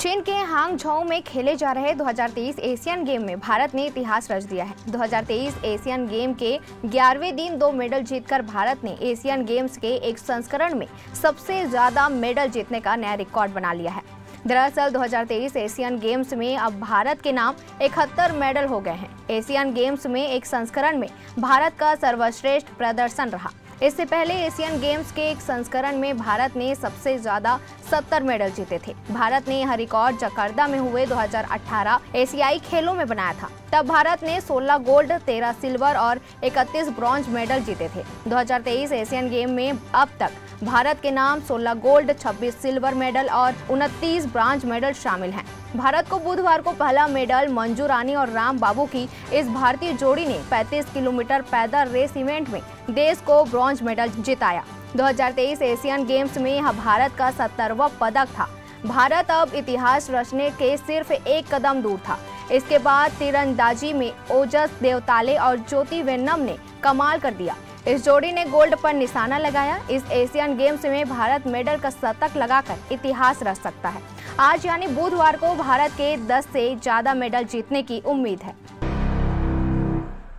चीन के हांगझोउ में खेले जा रहे 2023 एशियन गेम में भारत ने इतिहास रच दिया है। 2023 एशियन गेम के 11वें दिन 2 मेडल जीतकर भारत ने एशियन गेम्स के एक संस्करण में सबसे ज्यादा मेडल जीतने का नया रिकॉर्ड बना लिया है। दरअसल 2023 एशियन गेम्स में अब भारत के नाम 71 मेडल हो गए हैं। एशियन गेम्स में एक संस्करण में भारत का सर्वश्रेष्ठ प्रदर्शन रहा। इससे पहले एशियन गेम्स के एक संस्करण में भारत ने सबसे ज्यादा 70 मेडल जीते थे। भारत ने यह रिकॉर्ड जकार्ता में हुए 2018 एशियाई खेलों में बनाया था। तब भारत ने 16 गोल्ड, 13 सिल्वर और 31 ब्रॉन्ज मेडल जीते थे। 2023 एशियन गेम में अब तक भारत के नाम 16 गोल्ड, 26 सिल्वर मेडल और 29 ब्रॉन्ज मेडल शामिल हैं। भारत को बुधवार को पहला मेडल मंजू रानी और राम बाबू की इस भारतीय जोड़ी ने 35 किलोमीटर पैदल रेस इवेंट में देश को ब्रॉन्ज मेडल जिताया। 2023 एशियन गेम्स में यह भारत का 70वां पदक था। भारत अब इतिहास रचने के सिर्फ एक कदम दूर था। इसके बाद तीरंदाजी में ओजस देवताले और ज्योति वेन्नम ने कमाल कर दिया। इस जोड़ी ने गोल्ड पर निशाना लगाया। इस एशियन गेम्स में भारत मेडल का शतक लगाकर इतिहास रच सकता है। आज यानी बुधवार को भारत के 10 से ज्यादा मेडल जीतने की उम्मीद है।